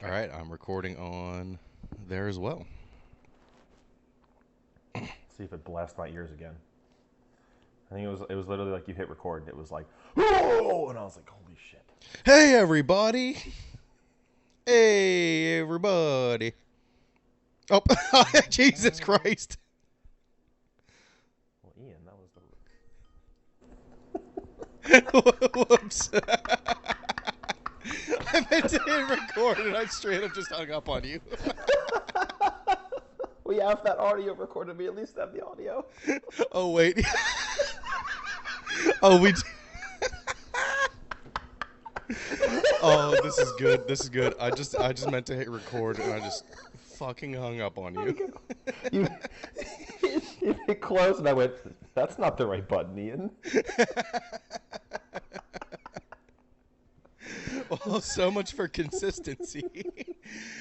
All right, I'm recording on there as well. See if it blasts my ears again. I think it was literally like you hit record and it was like, oh, and I was like, holy shit. Hey, everybody. Hey, everybody. Oh, Jesus Christ. Well, Ian, that was the... Whoops. I meant to hit record and I straight up just hung up on you. We have that audio recorded. We at least have the audio. Oh, wait. Oh, we... Oh, this is good. This is good. I just meant to hit record and I just fucking hung up on you. You hit close and I went, that's not the right button, Ian. Well, so much for consistency.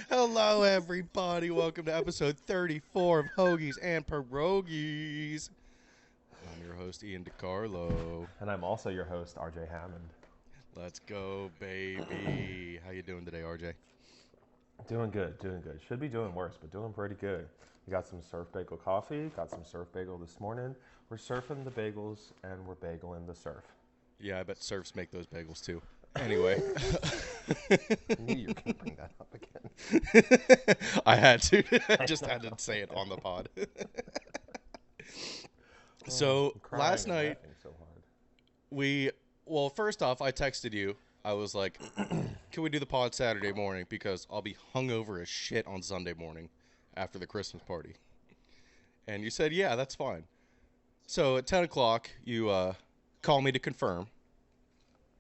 Hello, everybody. Welcome to episode 34 of Hoagies N Pierogis. I'm your host, Ian DiCarlo. And I'm also your host, RJ Hammond. Let's go, baby. How you doing today, RJ? Doing good. Should be doing worse, but doing pretty good. We got some surf bagel coffee, got some surf bagel this morning. We're surfing the bagels, and we're bageling the surf. Yeah, I bet surfs make those bagels, too. Anyway. I knew you were going to bring that up again. I had to. I just had to say it on the pod. So, last night, so hard. Well, first off, I texted you. I was like, can we do the pod Saturday morning? Because I'll be hungover as shit on Sunday morning after the Christmas party. And you said, yeah, that's fine. So at 10 o'clock, you call me to confirm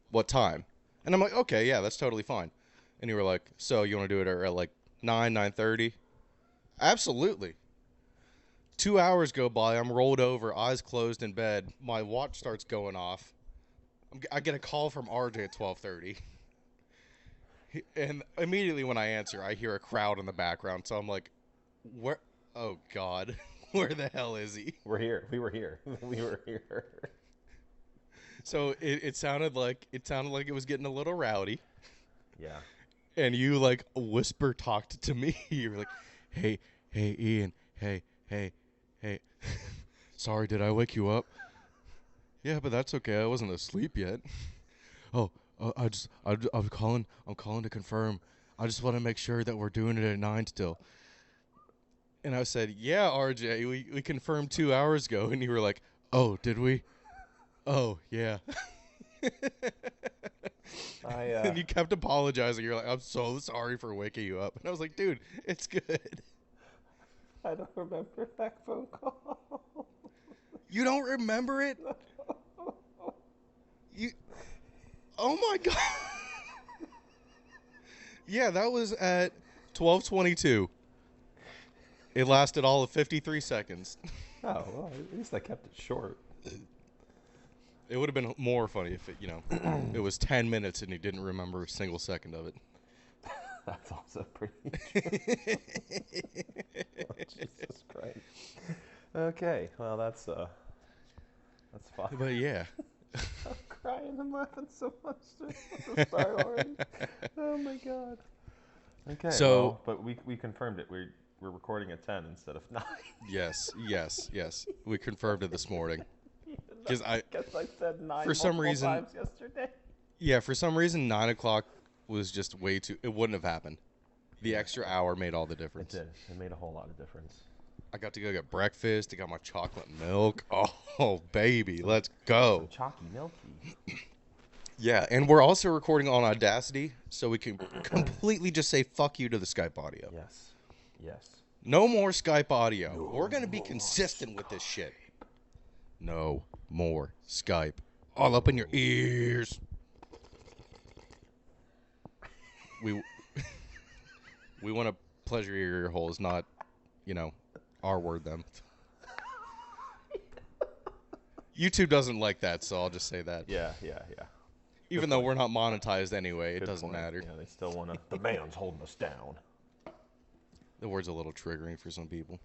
what time. And I'm like, okay, yeah, that's totally fine. And you were like, so you want to do it at like 9:30? Absolutely. 2 hours go by. I'm rolled over, eyes closed in bed. My watch starts going off. I get a call from RJ at 12:30. And immediately when I answer, I hear a crowd in the background. So I'm like, where? Oh, God. Where the hell is he? We're here. We were here. We were here. So it sounded like it was getting a little rowdy. Yeah. And you like whisper talked to me. You were like, hey, Ian, hey. Sorry, did I wake you up? Yeah, but that's okay. I wasn't asleep yet. I'm calling to confirm. I just want to make sure that we're doing it at 9 still. And I said, yeah, RJ, we confirmed 2 hours ago. And you were like, oh, did we? Oh, yeah. And you kept apologizing. You're like, I'm so sorry for waking you up. And I was like, dude, it's good. I don't remember that phone call. You don't remember it? Oh my God. Yeah, that was at 12:22. It lasted all of 53 seconds. Oh, well, at least I kept it short. It would have been more funny if it was 10 minutes and you didn't remember a single second of it. That's also pretty true. Oh, Jesus Christ. Okay, well, that's fine. But yeah. I'm crying. I'm laughing so much. I'm sorry already. Oh my God. Okay. So, but we confirmed it. We're recording at 10 instead of 9. Yes. We confirmed it this morning. Because I guess I said 9 for some reason times yesterday. Yeah, for some reason 9 o'clock was just way too. It wouldn't have happened. The extra hour made all the difference. It did. It made a whole lot of difference. I got to go get breakfast. I got my chocolate milk. Oh, baby, let's go. Chalky milky. Yeah, and we're also recording on Audacity, so we can completely just say fuck you to the Skype audio. Yes. No more Skype audio. We're going to be consistent with this shit. No more Skype. All up in your ears. We want to pleasure your ear holes, not, our word them. YouTube doesn't like that, so I'll just say that. Yeah. Even though we're not monetized anyway, it Good doesn't point. matter. Yeah, they still want to. The man's holding us down. The word's a little triggering for some people.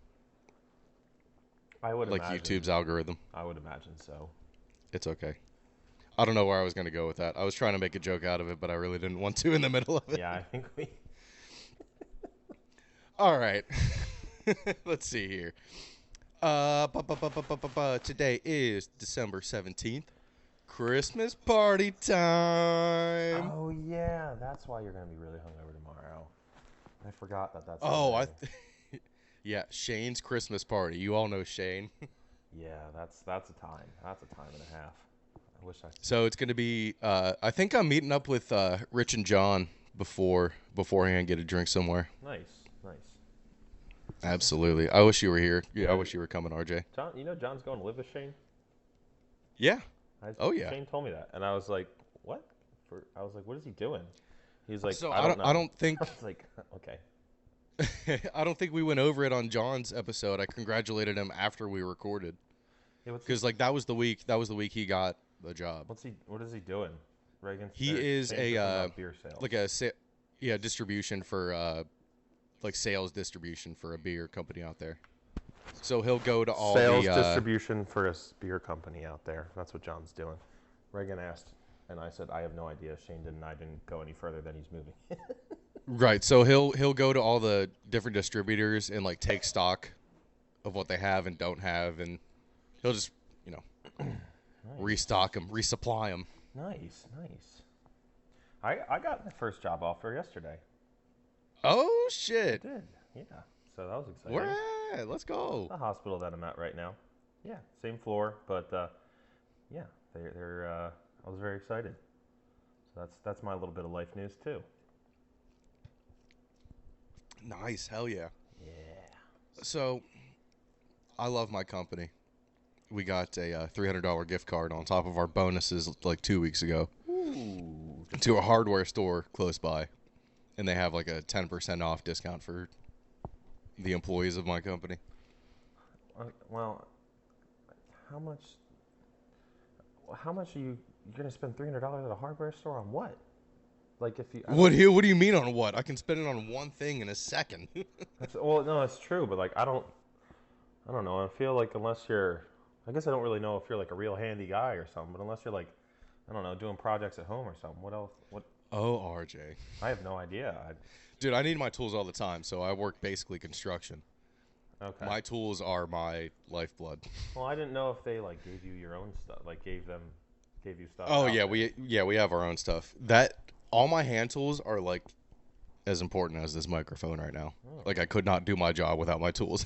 I would like imagine. YouTube's algorithm. I would imagine so. It's okay. I don't know where I was going to go with that. I was trying to make a joke out of it, but I really didn't want to in the middle of it. Yeah, I think we All right. Let's see here. Today is December 17th. Christmas party time. Oh yeah, that's why you're gonna be really hungover tomorrow. I forgot that that's the Oh, day. yeah, Shane's Christmas party. You all know Shane. Yeah, that's a time. That's a time and a half. I wish I. So it's going to be I think I'm meeting up with Rich and John beforehand, get a drink somewhere. Nice, nice. Absolutely. I wish you were here. Yeah, I wish you were coming, RJ. John, John's going to live with Shane. Yeah. Oh yeah. Shane told me that, and I was like, "What?" I was like, "What is he doing?" He's like, So "I don't know." I don't think I was like, "Okay." I don't think we went over it on John's episode. I congratulated him after we recorded. Yeah, Because like that was the week he got the job. What is he doing? Reagan. He is a beer sales. like distribution for like sales distribution for a beer company out there. So he'll go to all sales the distribution for a beer company out there. That's what John's doing. Reagan asked, and I said, "I have no idea." Shane didn't. I didn't go any further than he's moving. right. So he'll go to all the different distributors and like take stock of what they have and don't have, and he'll just Nice. restock them, resupply them. Nice, nice. I got my first job offer yesterday. Oh I shit! did, yeah. So that was exciting. Where at? Let's go. The hospital that I'm at right now. Yeah, same floor, but yeah, they're. I was very excited. So that's my little bit of life news too. Nice, hell yeah. Yeah. So, I love my company. We got a $300 gift card on top of our bonuses like 2 weeks ago Ooh. to a hardware store close by, and they have like a 10% off discount for the employees of my company. Well, how much? How much are you're gonna spend $300 at a hardware store on what? Like if you. What do you mean on what? I can spend it on one thing in a second. Well, no, that's true, but like I don't know. I feel like unless you're, I guess I don't really know if you're like a real handy guy or something. But unless you're like, I don't know, doing projects at home or something. What else? What? Oh, RJ. I have no idea. Dude, I need my tools all the time, so I work basically construction. Okay. My tools are my lifeblood. Well, I didn't know if they like gave you your own stuff, like gave you stuff. Oh out yeah, there. we have our own stuff. That all my hand tools are like as important as this microphone right now. Oh. Like I could not do my job without my tools.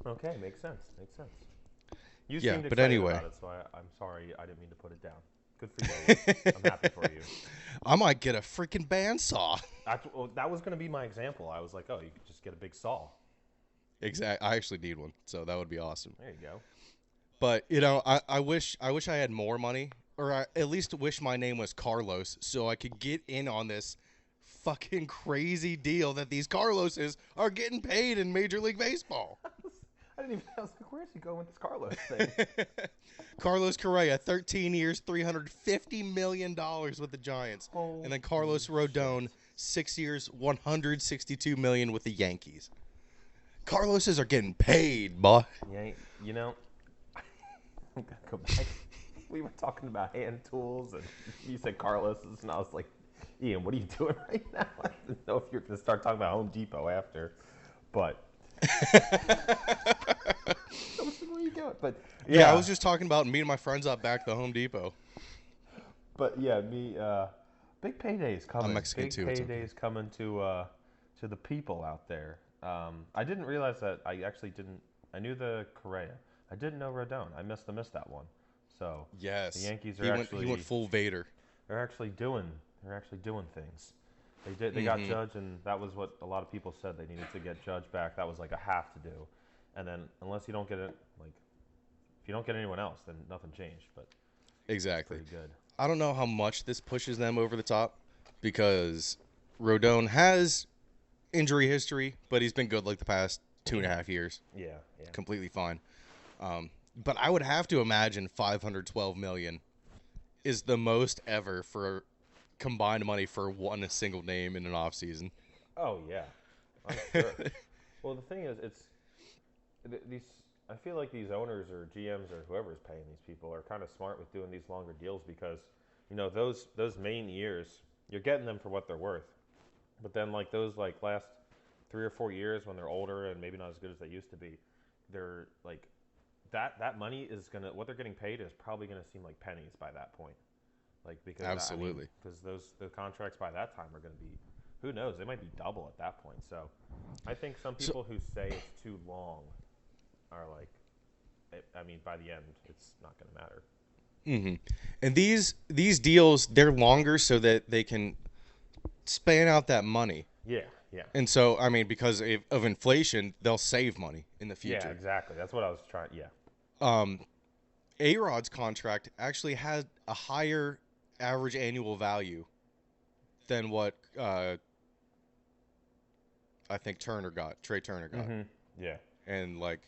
Okay, makes sense. Makes sense. You Yeah, seemed but excited anyway. about it, so I'm sorry I didn't mean to put it down. Good for you. I'm happy for you. I might get a freaking bandsaw. That was going to be my example. I was like, oh, you could just get a big saw. Exactly. I actually need one, so that would be awesome. There you go. But I wish I had more money, or I at least wish my name was Carlos, so I could get in on this fucking crazy deal that these Carloses are getting paid in Major League Baseball. I didn't even. I was like, where's he going with this Carlos thing? Carlos Correa, 13 years, $350 million with the Giants. And then Carlos Rodon, 6 years, $162 million with the Yankees. Carloses are getting paid, boy. Yeah, you know, I'm gonna go back. We were talking about hand tools, and you said Carlos's, and I was like, Ian, what are you doing right now? I didn't know if you're going to start talking about Home Depot after, but. Where are you going? But yeah, I was just talking about meeting my friends up back at the Home Depot. But yeah, big paydays coming. I'm Mexican big too. Paydays coming to the people out there. I didn't realize that. I actually didn't. I knew the Correa. I didn't know Rodon. I missed that one. So Yes, the Yankees are he went full Vader. They're actually doing things. They got Judge, and that was what a lot of people said. They needed to get Judge back. That was like a have to do. And then unless you don't get it, like if you don't get anyone else, then nothing changed. But Exactly. pretty good. I don't know how much this pushes them over the top because Rodon has injury history, but he's been good like the past 2.5 years. Yeah. Completely fine. But I would have to imagine $512 million is the most ever for combined money for one single name in an off season. Oh yeah, I'm sure. Well, the thing is, these. I feel like these owners or GMs or whoever's paying these people are kind of smart with doing these longer deals because, those main years, you're getting them for what they're worth. But then like those like last 3 or 4 years when they're older and maybe not as good as they used to be, they're like that money is gonna what they're getting paid is probably gonna seem like pennies by that point. Like because Absolutely. because the contracts by that time are gonna be, who knows, they might be double at that point. So I think some people who say it's too long are like, I mean, by the end it's not gonna matter. And these deals, they're longer so that they can span out that money. Yeah, yeah. And so, I mean, because of inflation, they'll save money in the future. Yeah, exactly. That's what I was trying. Yeah. A-Rod's contract actually had a higher average annual value than what I think Trey Turner got. Yeah. And like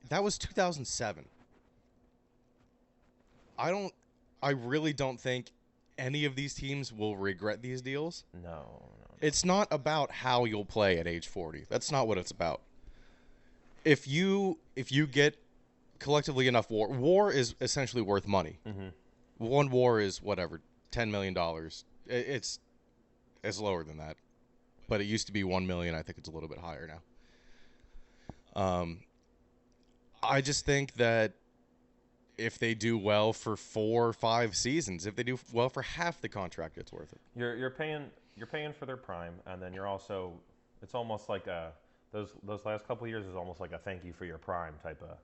that was 2007. I really don't think any of these teams will regret these deals. No. It's not about how you'll play at age 40. That's not what it's about. If you get collectively enough war is essentially worth money. One war is whatever, $10 million. It's lower than that, but it used to be 1 million. I think it's a little bit higher now. I just think that if they do well for 4 or 5 seasons, if they do well for half the contract, it's worth it. You're paying for their prime, and then you're also, it's almost like those last couple of years is almost like a thank you for your prime type of,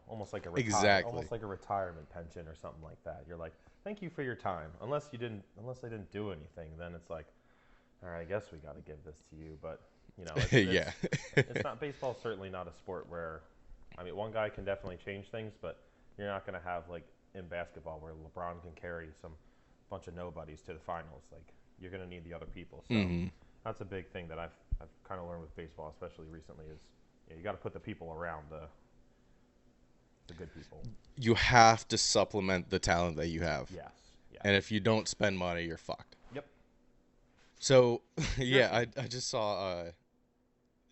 almost like a almost like a retirement pension or something like that. You're like, thank you for your time. Unless they didn't do anything, then it's like, all right, I guess we got to give this to you. But Yeah. It's not, baseball's certainly not a sport where, I mean, one guy can definitely change things, but you're not going to have like in basketball where LeBron can carry some bunch of nobodies to the finals. Like, you're going to need the other people. So that's a big thing that I've kind of learned with baseball, especially recently, is you got to put the people around the good people. You have to supplement the talent that you have. Yes. And if you don't spend money, you're fucked. Yep. So, yeah, I just saw,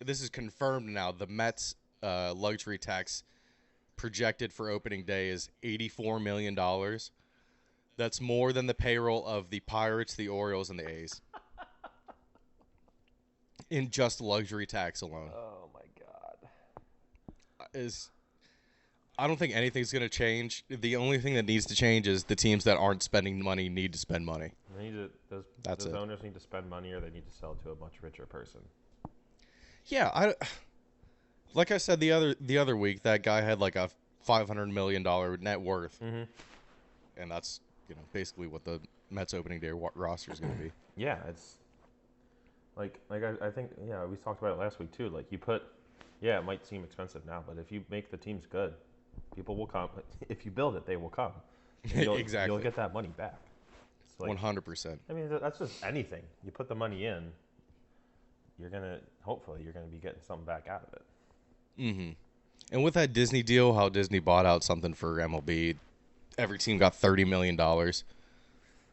this is confirmed now, the Mets luxury tax projected for opening day is $84 million. That's more than the payroll of the Pirates, the Orioles, and the A's. In just luxury tax alone. Oh, my God. I don't think anything's going to change. The only thing that needs to change is the teams that aren't spending money need to spend money. Those owners need to spend money, or they need to sell to a much richer person. Yeah, like I said the other week, that guy had like a $500 million net worth, and that's basically what the Mets opening day roster is going to be. Yeah, it's like I think we talked about it last week too. Like it might seem expensive now, but if you make the teams good, people will come. If you build it, they will come. Exactly. You'll get that money back. 100%. I mean, that's just anything. You put the money in, hopefully you're gonna be getting something back out of it. And with that Disney deal, how Disney bought out something for MLB, every team got $30 million.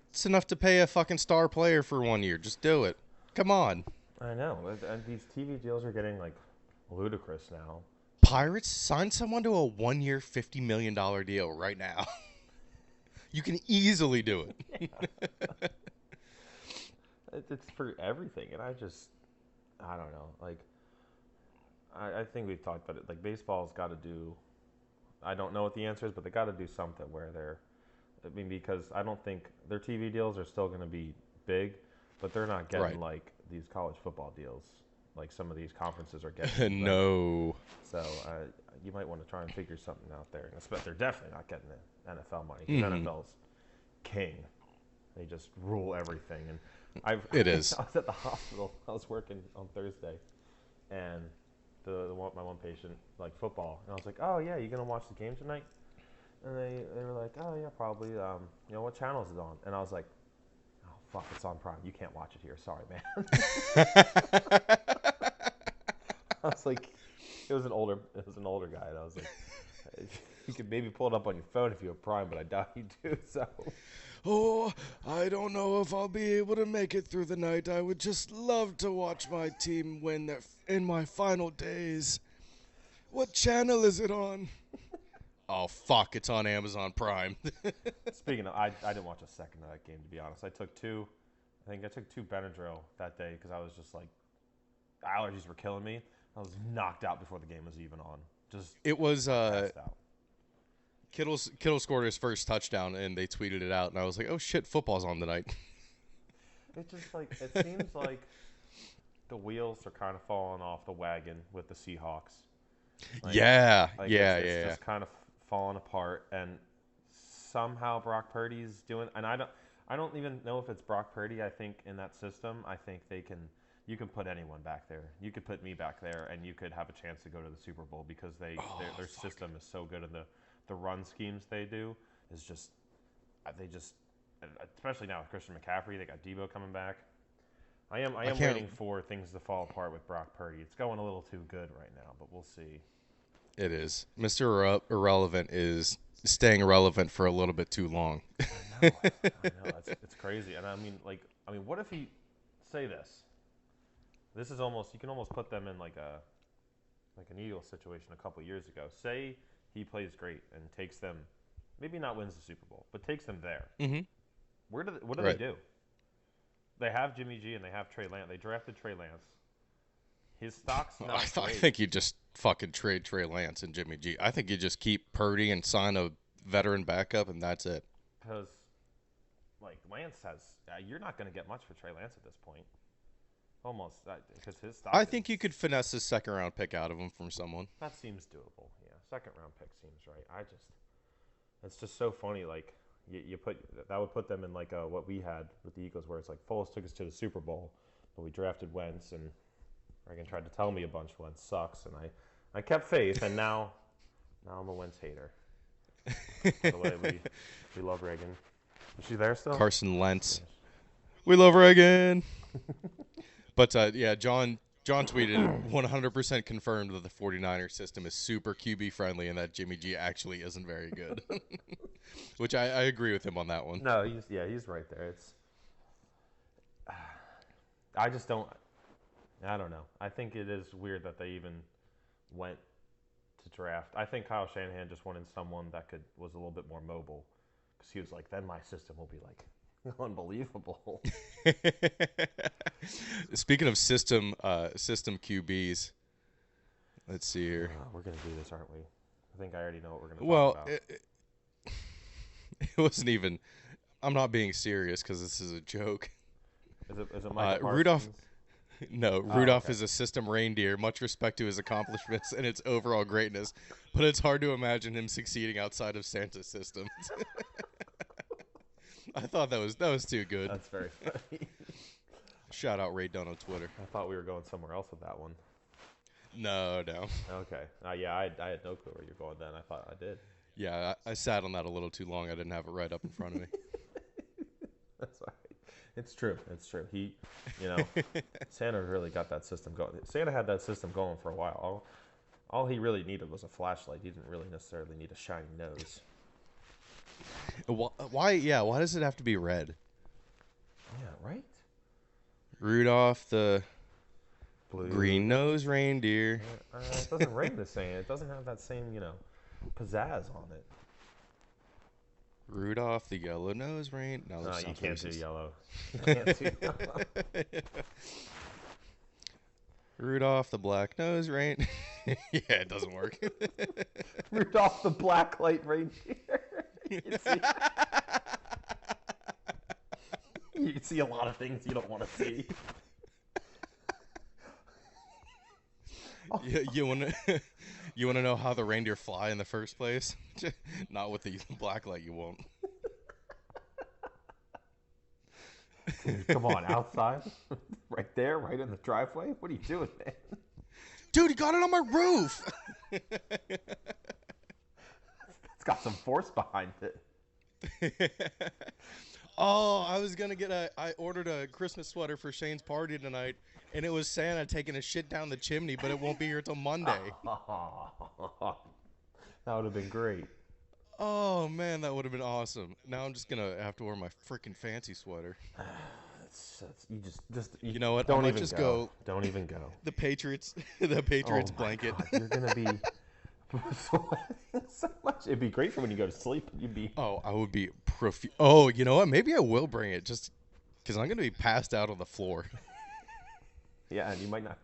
It's enough to pay a fucking star player for 1 year. Just do it. Come on. I know. And these TV deals are getting like ludicrous now. Pirates signed someone to a 1 year, $50 million deal right now. You can easily do it. Yeah. It's for everything, and I don't know. Like, I think we've talked about it. Like, baseball's got to do. I don't know what the answer is, but they got to do something where because I don't think their TV deals are still going to be big, but they're not getting like these college football deals, like some of these conferences are getting. No. So you might want to try and figure something out there. But they're definitely not getting the NFL money, because NFL's king. They just rule everything. And it is. I was at the hospital. I was working on Thursday, and my one patient like football, and I was like, "Oh yeah, you gonna watch the game tonight?" And they were like, "Oh yeah, probably. What channel is it on?" And I was like, "Oh fuck, it's on Prime. You can't watch it here. Sorry, man." I was like, it was an older guy, and I was like, you could maybe pull it up on your phone if you have Prime, but I doubt you do. So. Oh, I don't know if I'll be able to make it through the night. I would just love to watch my team win in my final days. What channel is it on? Oh, fuck, it's on Amazon Prime. Speaking of, I didn't watch a second of that game, to be honest. I took 2 I think I took 2 Benadryl that day because I was just like, the allergies were killing me. I was knocked out before the game was even on. Just It was passed out. Kittle scored his first touchdown, and they tweeted it out, and I was like, oh shit, football's on tonight. It's just like, it seems like the wheels are kind of falling off the wagon with the Seahawks. Like, it's just kind of falling apart, and somehow Brock Purdy's doing. And I don't even know if it's Brock Purdy. I think in that system, I think you can put anyone back there. You could put me back there, and you could have a chance to go to the Super Bowl because their system is so good, and the run schemes they do is just especially now with Christian McCaffrey, they got Debo coming back. I am waiting for things to fall apart with Brock Purdy. It's going a little too good right now, but we'll see. It is. Mr. Irrelevant is staying relevant for a little bit too long. I know. It's crazy. And I mean, what if he say this? This is you can almost put them in like an Eagles situation a couple years ago. Say he plays great and takes them, maybe not wins the Super Bowl, but takes them there. Mm-hmm. What do they do? They have Jimmy G and they have Trey Lance. They drafted Trey Lance. His stock's not I think you just fucking trade Trey Lance and Jimmy G. I think you just keep Purdy and sign a veteran backup, and that's it. Because, Lance has, you're not going to get much for Trey Lance at this point. Almost, because his stock. I think you could finesse a second-round pick out of him from someone. That seems doable. Yeah, second-round pick seems right. It's just so funny. That would put them in what we had with the Eagles, where it's like Foles took us to the Super Bowl, but we drafted Wentz, and Reagan tried to tell me a bunch Wentz sucks, and I kept faith, and now I'm a Wentz hater. By the way, we love Reagan. Is she there still? Carson Wentz. We love Reagan. But John tweeted 100% confirmed that the 49ers system is super QB friendly and that Jimmy G actually isn't very good. Which I agree with him on that one. No, he's right there. I don't know. I think it is weird that they even went to draft. I think Kyle Shanahan just wanted someone that was a little bit more mobile, because he was like, then my system will be unbelievable. Speaking of system QBs, let's see here. We're gonna do this, aren't we? I think I already know what we're gonna talk about. It wasn't even. I'm not being serious because this is a joke. Is it Michael Rudolph? Parsons? No, Rudolph is a system reindeer. Much respect to his accomplishments and its overall greatness, but it's hard to imagine him succeeding outside of Santa's system. I thought that was too good. That's very funny. Shout out Ray Dunn on Twitter. I thought we were going somewhere else with that one. No. Okay. I had no clue where you're going then. I thought I did. Yeah, I sat on that a little too long. I didn't have it right up in front of me. That's all right. It's true. He, Santa really got that system going. Santa had that system going for a while. All he really needed was a flashlight. He didn't really necessarily need a shiny nose. Why? Yeah. Why does it have to be red? Yeah. Right. Rudolph the Blue. green-nosed reindeer. It doesn't ring the same. It doesn't have that same, pizzazz on it. Rudolph the yellow-nosed reindeer. No, you can't do yellow. You can't do yellow. Rudolph the black-nosed reindeer. Yeah, it doesn't work. Rudolph the black-light reindeer. You can see a lot of things you don't want to see. You want to know how the reindeer fly in the first place? Not with the black light, you won't. Dude, come on, outside? Right there, right in the driveway? What are you doing, man? Dude, he got it on my roof! It's got some force behind it. Oh, I ordered a Christmas sweater for Shane's party tonight, and it was Santa taking a shit down the chimney, but it won't be here till Monday. That would have been great. Oh, man, that would have been awesome. Now I'm just going to have to wear my freaking fancy sweater. You know what? Don't I even just go. Don't even go. The Patriots blanket. God, you're going to be so much. It'd be great for when you go to sleep. Oh, I would be Oh, you know what? Maybe I will bring it. Just Because I'm going to be passed out on the floor. Yeah, and you might not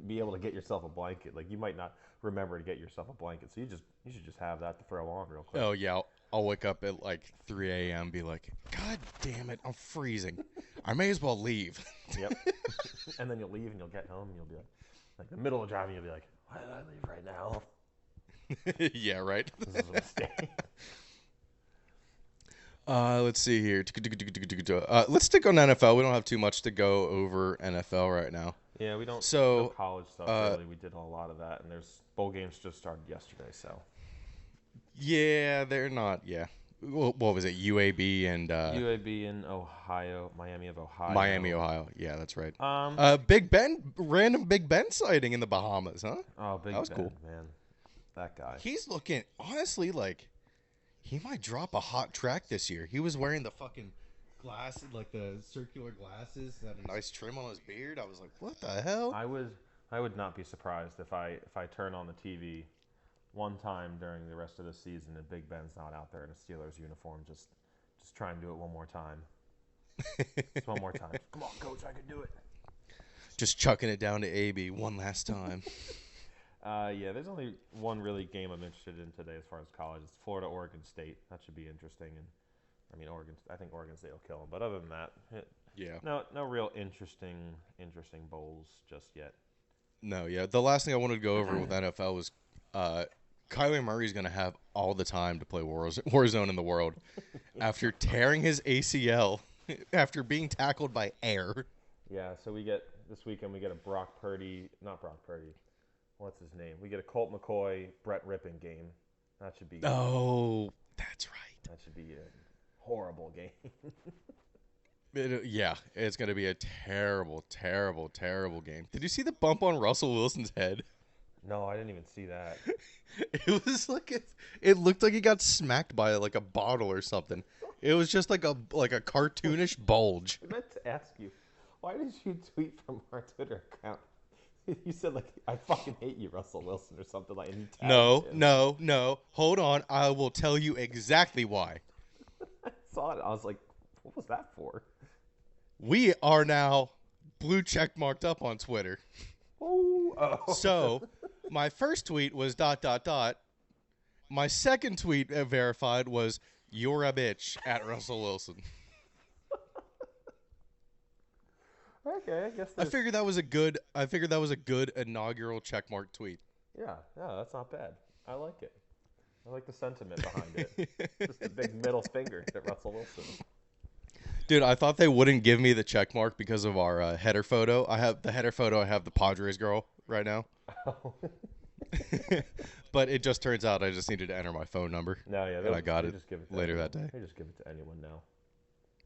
be able to get yourself a blanket. Like, you might not remember to get yourself a blanket. So you should just have that to throw on real quick. Oh, yeah. I'll wake up at like 3 a.m. be like, God damn it, I'm freezing. I may as well leave. Yep. And then you'll leave and you'll get home and you'll be like the middle of driving, you'll be like, why did I leave right now? Yeah, right. This is a mistake. Let's see here. Let's stick on NFL. We don't have too much to go over NFL right now. Yeah, we don't. So, no college stuff, really. We did a lot of that, and there's bowl games just started yesterday, so. Yeah, they're not. Yeah. What was it? UAB and UAB in Ohio, Miami of Ohio. Miami, Ohio. Yeah, that's right. Big Random Big Ben sighting in the Bahamas, huh? Oh, Big Ben, that was cool, man. That guy. He's looking honestly like he might drop a hot track this year. He was wearing the fucking glasses, like the circular glasses, had a nice trim on his beard. I was like, what the hell? I would not be surprised if I turn on the TV one time during the rest of the season and Big Ben's not out there in a Steelers uniform. Just try and do it one more time. Just one more time. Come on, coach, I can do it. Just chucking it down to AB one last time. Yeah, there's only one really game I'm interested in today as far as college. It's Florida-Oregon State. That should be interesting. And I mean, I think Oregon State will kill them. But other than that, yeah, no real interesting bowls just yet. No, yeah. The last thing I wanted to go over with NFL was Kyler Murray's going to have all the time to play Warzone in the world after tearing his ACL after being tackled by air. Yeah, so this weekend we get a not Brock Purdy. What's his name? We get a Colt McCoy, Brett Rippon game. That should be. Oh, that's right. That should be a horrible game. Yeah, it's going to be a terrible, terrible, terrible game. Did you see the bump on Russell Wilson's head? No, I didn't even see that. It was like it looked like he got smacked by like a bottle or something. It was just like a cartoonish bulge. I meant to ask you, why did you tweet from our Twitter account? You said like, I fucking hate you, Russell Wilson, or something like. And you tagged him. No. Hold on, I will tell you exactly why. I saw it. I was like, what was that for? We are now blue check marked up on Twitter. Oh. So, my first tweet was ... My second tweet verified was "You're a bitch" at Russell Wilson. Okay, I guess. I figured that was a good inaugural checkmark tweet. Yeah, that's not bad. I like it. I like the sentiment behind it. Just a big middle finger to Russell Wilson. Dude, I thought they wouldn't give me the checkmark because of our header photo. I have the Padres girl right now. Oh. But it just turns out I just needed to enter my phone number. No, yeah, and I got it just give it later that day. They just give it to anyone now.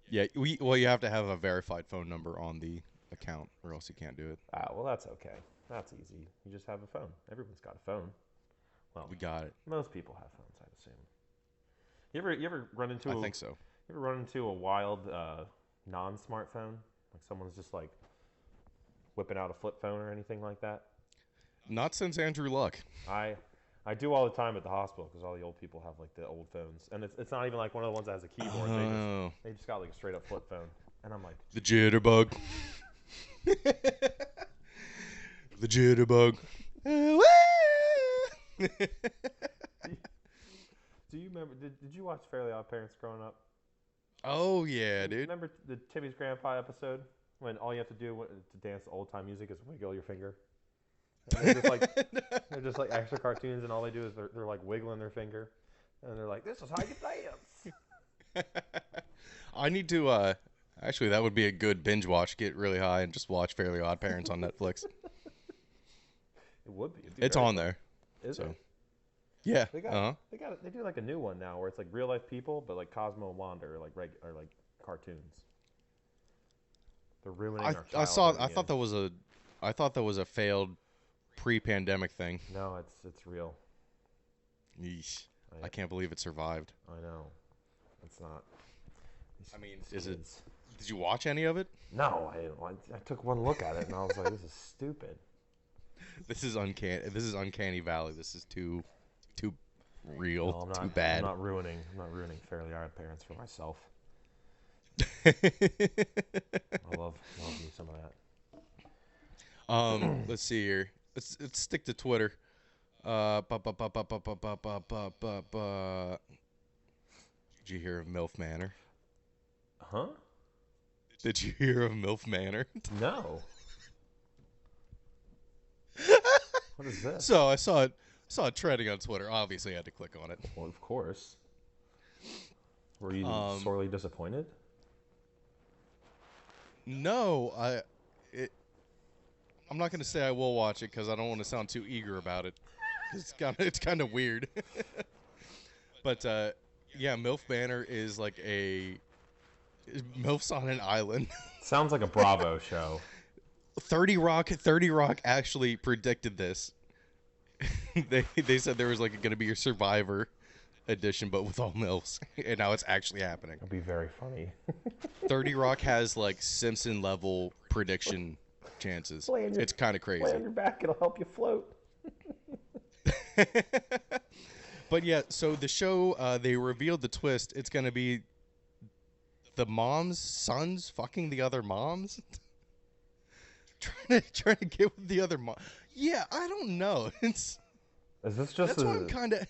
Yeah, you have to have a verified phone number on the account, or else you can't do it. Well, that's okay. That's easy. You just have a phone. Everyone's got a phone. Well, We got it. most people have phones, I assume. You ever run into? I think so. You ever run into a wild non-smartphone? Like someone's just like whipping out a flip phone or anything like that? Not since Andrew Luck. I do all the time at the hospital because all the old people have like the old phones, and it's not even like one of the ones that has a keyboard. Oh. They just got like a straight up flip phone, and I'm like, The jitterbug. The jitterbug. do you remember? Did you watch Fairly Odd Parents growing up? Oh yeah, dude. Remember the Timmy's Grandpa episode when all you have to do to dance to old time music is wiggle your finger? And they're just like extra cartoons, and all they do is they're like wiggling their finger, and they're like, "This is how you dance." I need to. Actually, that would be a good binge watch. Get really high and just watch Fairly Odd Parents on Netflix. It would be. It's on there. Is it? Yeah. They do like a new one now where it's like real life people, but like Cosmo and Wanda are like cartoons. They're ruining our childhood. I thought that was a failed pre-pandemic thing. No, it's real. Yeesh. I can't believe it survived. I know. It's not. I mean, did you watch any of it? No, I took one look at it and I was like, this is stupid. This is uncanny valley. This is too real. No, too bad. I'm not ruining Fairly Odd Parents for myself. I love me some of Let's see here. Let's stick to Twitter. Uh, bu- bu- bu- bu- bu- bu- bu- bu- bu- bu- bu- Did you hear of MILF Manor? that. Huh? Did you hear of MILF Manor? No. What is this? So I saw it trending on Twitter. Obviously, I had to click on it. Well, of course. Were you sorely disappointed? No, I'm not going to say I will watch it because I don't want to sound too eager about it. It's kind of weird. But yeah, MILF Manor is like MILF's on an island. Sounds like a Bravo show. 30 Rock actually predicted this. They said there was like going to be a Survivor edition, but with all MILFs, and now it's actually happening. It'll be very funny. 30 Rock has like Simpson level prediction chances. It's kind of crazy. Lay on your back, it'll help you float. But yeah, so the show, they revealed the twist. It's going to be the mom's sons fucking the other moms. trying to get with the other mom. Yeah, I don't know. Is this just the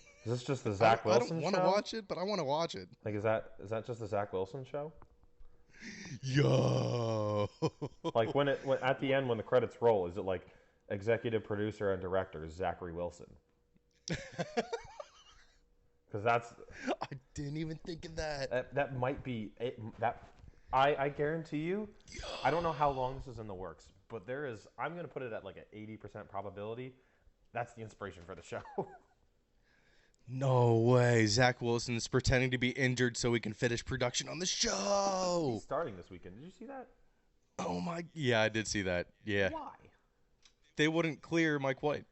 Zach Wilson show? I don't want to watch it, but I want to watch it. Like, is that just the Zach Wilson show? Yo. Like when at the end when the credits roll, is it like executive producer and director Zachary Wilson? Because I didn't even think of that. That might be it. I guarantee you. I don't know how long this is in the works, but I'm going to put it at like an 80% probability. That's the inspiration for the show. No way. Zach Wilson's pretending to be injured so he can finish production on the show. He's starting this weekend. Did you see that? Oh my. Yeah, I did see that. Yeah. Why? They wouldn't clear Mike White.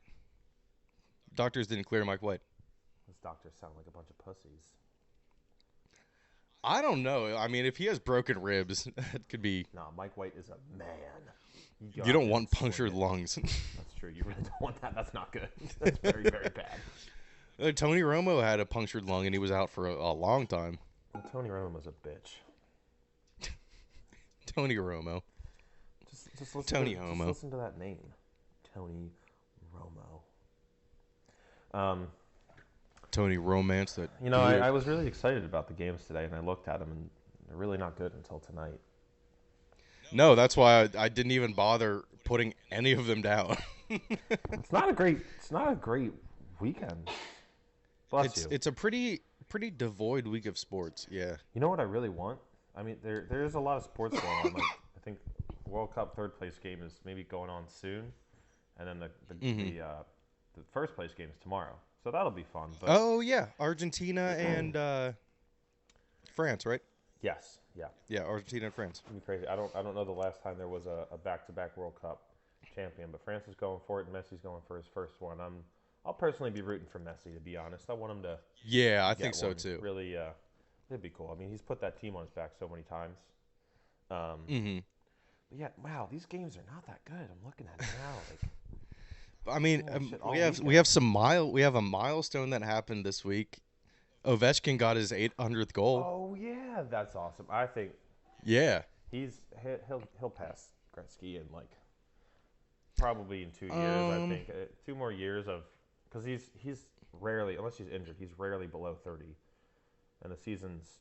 Doctors didn't clear Mike White. Those doctors sound like a bunch of pussies. I don't know. I mean, if he has broken ribs, it could be. No, Mike White is a man. You don't want punctured lungs. That's true. You really don't want that. That's not good. That's very, very bad. Tony Romo had a punctured lung, and he was out for a long time. Well, Tony Romo was a bitch. Tony Romo. Just listen Tony to, Homo. Just listen to that name. Tony Romo. Tony Romance. That I was really excited about the games today, and I looked at them, and they're really not good until tonight. No, that's why I didn't even bother putting any of them down. It's not a great weekend. Bless you. It's a pretty devoid week of sports. Yeah. You know what I really want? I mean, there's a lot of sports going on. Like, I think World Cup third place game is maybe going on soon, and then the first place game is tomorrow. So that'll be fun. But oh yeah, Argentina and France, right? Yes. Yeah. Yeah, Argentina and France. It'd be crazy. I don't know the last time there was a back-to-back World Cup champion, but France is going for it, and Messi's going for his first one. I'll personally be rooting for Messi, to be honest. I want him to. Yeah, I think so too. Really, it'd be cool. I mean, he's put that team on his back so many times. But yeah, wow, these games are not that good. I'm looking at it now. Like, I mean, we have a milestone that happened this week. Ovechkin got his 800th goal. Oh yeah, that's awesome. I think. Yeah. He'll pass Gretzky in like probably in 2 years. I think 2 more years of because he's rarely, unless he's injured, he's rarely below 30, and the season's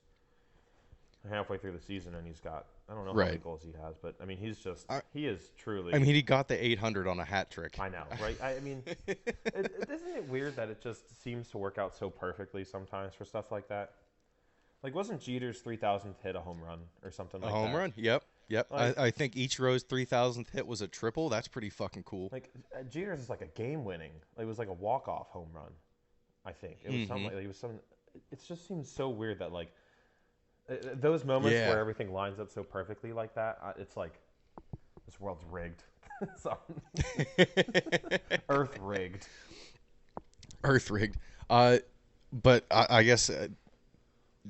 halfway through the season, and he's got I don't know how many goals he has, but I mean he is truly. I mean he got the 800 on a hat trick. I know, right? I mean, isn't it weird that it just seems to work out so perfectly sometimes for stuff like that? Like, wasn't Jeter's 3,000th hit a home run or something like that? A home run? Yep. Like, I think Ichiro's 3,000th hit was a triple. That's pretty fucking cool. Like, Jeter's is like a game-winning. Like, it was like a walk-off home run, I think. It was something like it was some. It just seems so weird that, like, those moments where everything lines up so perfectly like that, it's like, this world's rigged. Earth rigged. Earth rigged. But I guess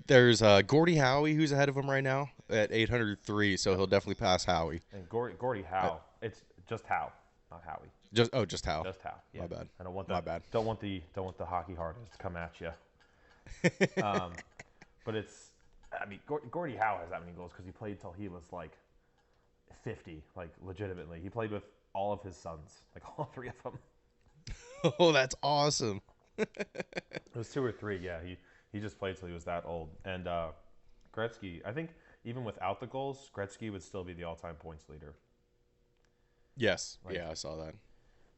there's Gordie Howe who's ahead of him right now at 803, so he'll definitely pass Howie. And Gordie Howe, it's just Howe, not Howie. Just Howe. Just Howe. Yeah. My bad. I don't want My bad. Don't want the hockey hardest to come at you. But it's I mean, Gordie Howe has that many goals because he played till he was like 50, like legitimately. He played with all of his sons, like all three of them. Oh, that's awesome. It was 2 or 3, yeah. He just played till he was that old. And Gretzky, I think even without the goals, Gretzky would still be the all-time points leader. Yes. Like, Yeah, I saw that.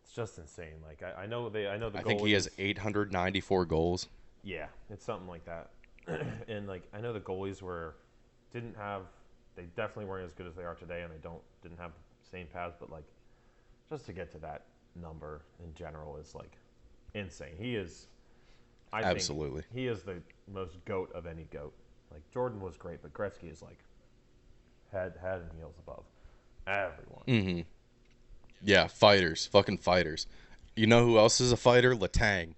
it's just insane. Like I know the I goal think he has is, 894 goals. yeah, it's something like that. And like I know the goalies they definitely weren't as good as they are today, and didn't have the same paths. But like just to get to that number in general is like insane. Absolutely. Think he is the most GOAT of any GOAT. Like Jordan was great, but Gretzky is like head and heels above everyone. Mm-hmm. Yeah, fighters. Fucking fighters. You know who else is a fighter? Letang.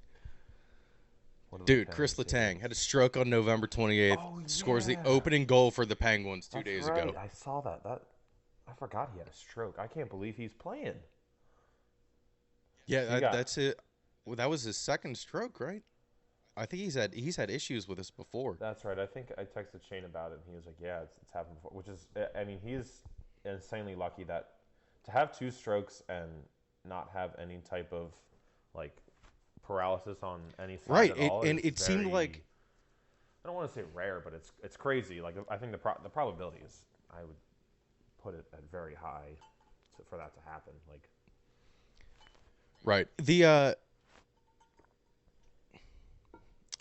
Dude, Chris Letang had a stroke on November 28th. Oh, Scores the yeah. opening goal for the Penguins 2 That's days right. ago. I saw that. I forgot he had a stroke. I can't believe he's playing. Yeah, that's it. Well, that was his second stroke, right? I think he's had issues with this before. That's right. I think I texted Shane about it, and he was like, "Yeah, it's happened before." Which is, I mean, he's insanely lucky that to have 2 strokes and not have any type of like paralysis on any side Right, at all. and it seemed like, I don't want to say rare, but it's crazy. Like I think the probability is, I would put it at very high for that to happen. Like, right, that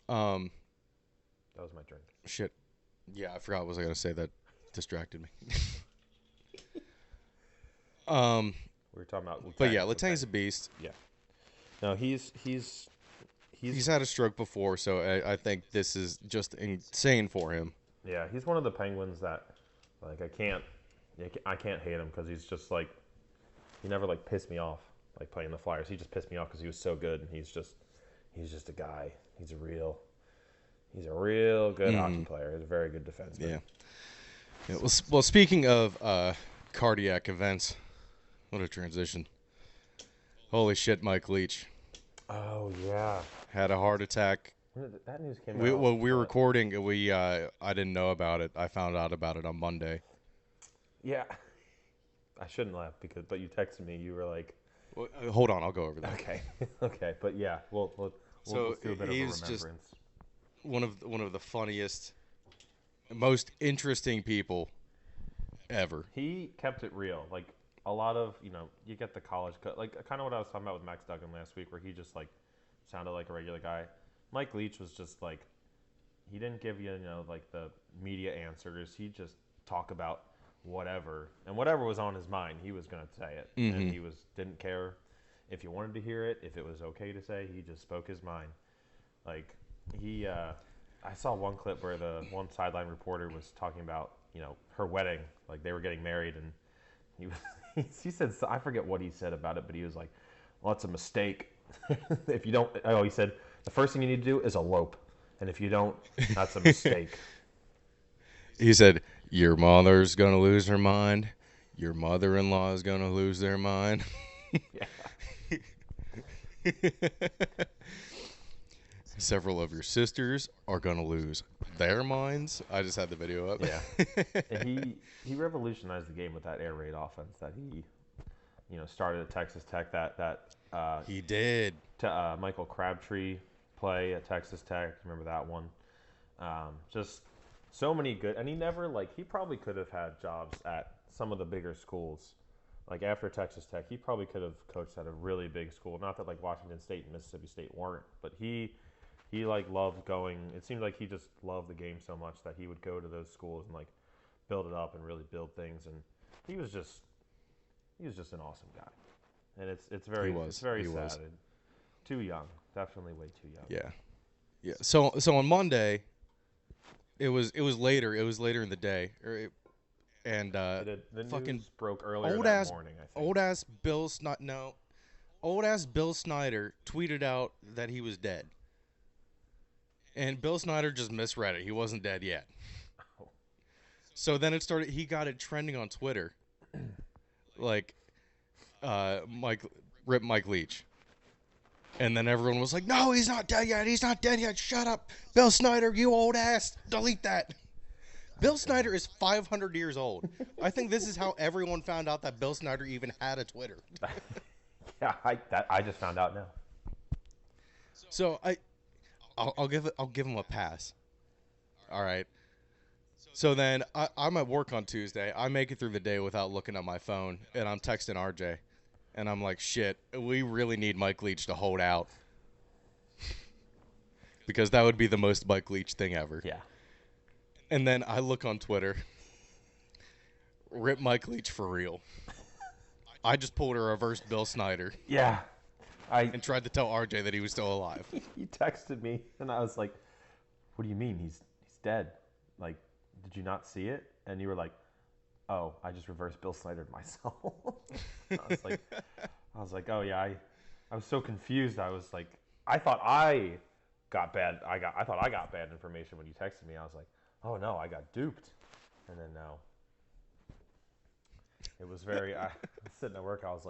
was my drink. shit. Yeah, I forgot what was I gonna say. That distracted me. We were talking about Letang. But yeah, Letang's a beast. Yeah. No, he's had a stroke before, so I think this is just insane for him. Yeah, he's one of the Penguins that, like, I can't hate him because he's just like, he never like pissed me off like playing the Flyers. He just pissed me off because he was so good, and he's just a guy. He's a real good hockey player. He's a very good defenseman. Yeah. Well, speaking of cardiac events, what a transition! Holy shit, Mike Leach. Oh yeah. Had a heart attack. That news came out. When we were recording, I didn't know about it. I found out about it on Monday. Yeah. I shouldn't laugh but you texted me. You were like, well, hold on, I'll go over that. Okay. Okay, but yeah, we'll do a bit of a remembrance. Just one of the funniest, most interesting people ever. He kept it real. Like a lot of, you get the college cut, like kind of what I was talking about with Max Duggan last week, where he just like sounded like a regular guy. Mike Leach was just like, he didn't give you, like the media answers. He just talk about whatever, and whatever was on his mind, he was going to say it. Mm-hmm. And he didn't care if you wanted to hear it, if it was okay to say. He just spoke his mind. Like I saw one clip where the one sideline reporter was talking about, her wedding, like they were getting married, and he said, I forget what he said about it, but he was like, well, it's a mistake. If you don't, he said, the first thing you need to do is elope. And if you don't, that's a mistake. He said, your mother's going to lose her mind. Your mother-in-law is going to lose their mind. Several of your sisters are going to lose their minds. I just had the video up. Yeah. And he revolutionized the game with that air raid offense that he, started at Texas Tech. He did. Michael Crabtree play at Texas Tech. Remember that one? Just so many good. And he never, he probably could have had jobs at some of the bigger schools. Like after Texas Tech, he probably could have coached at a really big school. Not that like Washington State and Mississippi State weren't, but he loved going. It seemed like he just loved the game so much that he would go to those schools and build it up and really build things. And he was just an awesome guy. And it's very sad. Too young, definitely way too young. Yeah. So on Monday, it was later. It was later in the day, and the fucking news broke earlier that morning. I think. Old ass Bill Snyder tweeted out that he was dead. And Bill Snyder just misread it. He wasn't dead yet. Oh. So then he got it trending on Twitter. Like, Mike Leach. And then everyone was like, no, he's not dead yet. He's not dead yet. Shut up. Bill Snyder, you old ass. Delete that. Bill Snyder is 500 years old. I think this is how everyone found out that Bill Snyder even had a Twitter. Yeah, I just found out now. So I'll give him a pass. All right. So then I'm at work on Tuesday. I make it through the day without looking at my phone, and I'm texting RJ, and I'm like, shit, we really need Mike Leach to hold out. Because that would be the most Mike Leach thing ever. Yeah. And then I look on Twitter. Rip Mike Leach for real. I just pulled a reverse Bill Snyder. Yeah. And tried to tell RJ that he was still alive. He texted me, and I was like, what do you mean? He's dead. Like, did you not see it? And you were like, oh, I just reverse Bill Snydered myself. I was like, oh yeah, I was so confused. I was like, I thought I got bad information when you texted me. I was like, oh no, I got duped. And then no. It was very, I was sitting at work, I was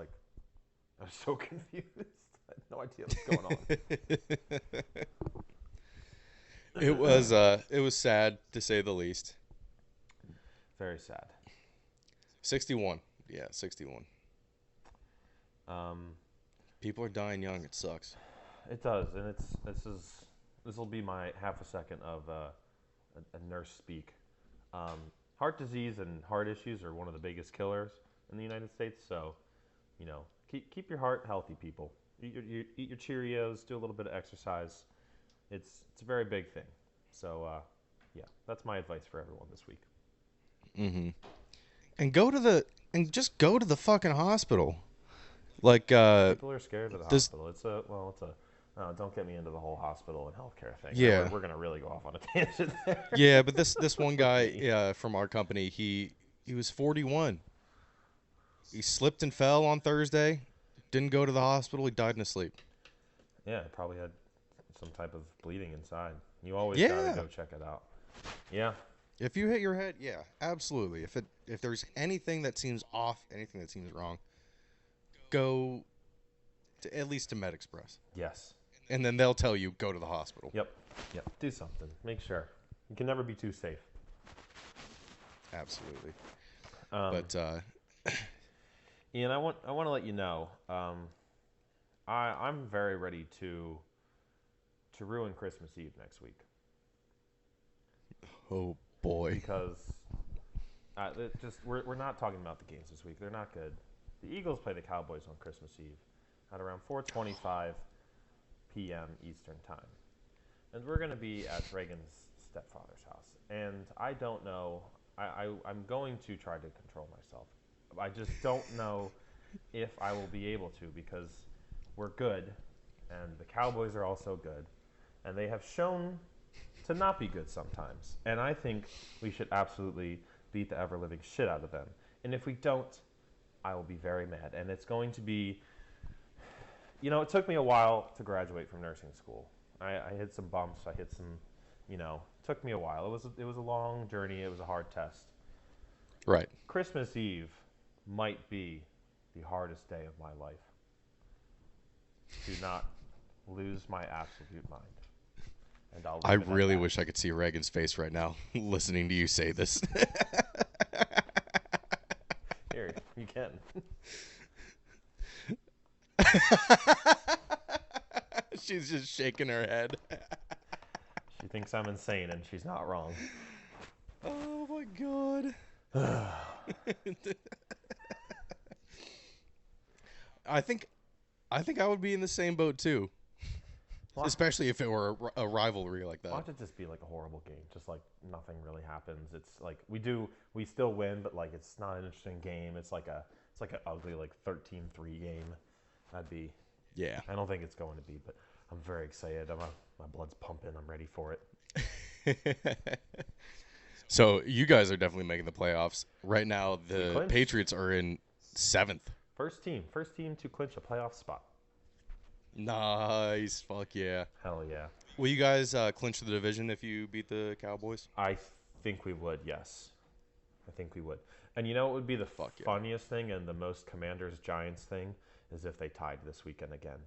so confused. I had no idea what's going on. It was sad to say the least. Very sad. 61. Yeah, 61. People are dying young. It sucks. It does, and this will be my half a second of a nurse speak. Heart disease and heart issues are one of the biggest killers in the United States. So, keep your heart healthy, people. Eat your Cheerios. Do a little bit of exercise. It's a very big thing. So, yeah, that's my advice for everyone this week. Mm-hmm. And just go to the fucking hospital. Like people are scared of the hospital. Don't get me into the whole hospital and healthcare thing. Yeah, we're gonna really go off on a tangent there. Yeah, but this one guy from our company, he was 41. He slipped and fell on Thursday. Didn't go to the hospital. He died in his sleep. Yeah, probably had some type of bleeding inside. You always gotta go check it out. Yeah. If you hit your head, yeah, absolutely. If there's anything that seems off, anything that seems wrong, go at least to MedExpress. Yes. And then they'll tell you, go to the hospital. Yep. Do something. Make sure. You can never be too safe. Absolutely. But Ian, I want to let you know, I'm very ready to ruin Christmas Eve next week. Oh boy. Because we're not talking about the games this week. They're not good. The Eagles play the Cowboys on Christmas Eve at around 4:25 p.m. Eastern Time. And we're going to be at Reagan's stepfather's house. And I don't know. I'm going to try to control myself. I just don't know if I will be able to, because we're good, and the Cowboys are also good, and they have shown to not be good sometimes. And I think we should absolutely beat the ever-living shit out of them. And if we don't, I will be very mad. And it's going to be, it took me a while to graduate from nursing school. I hit some bumps. I hit some, it took me a while. It was a long journey. It was a hard test. Right. Christmas Eve might be the hardest day of my life. Do not lose my absolute mind. And I really wish I could see Reagan's face right now listening to you say this. Here, you can. She's just shaking her head. She thinks I'm insane, and she's not wrong. Oh my god. I think I would be in the same boat too. Especially if it were a rivalry like that. Watch it just be like a horrible game. Just like nothing really happens. It's like we still win, but like it's not an interesting game. It's like an ugly like 13-3 game. Yeah. I don't think it's going to be, but I'm very excited. My blood's pumping. I'm ready for it. So you guys are definitely making the playoffs. Right now the Patriots are in 7th. First team to clinch a playoff spot. Nice. Fuck yeah. Hell yeah. Will you guys clinch the division if you beat the Cowboys? I think we would, yes. I think we would. And you know what would be the funniest thing and the most Commanders-Giants thing is if they tied this weekend again.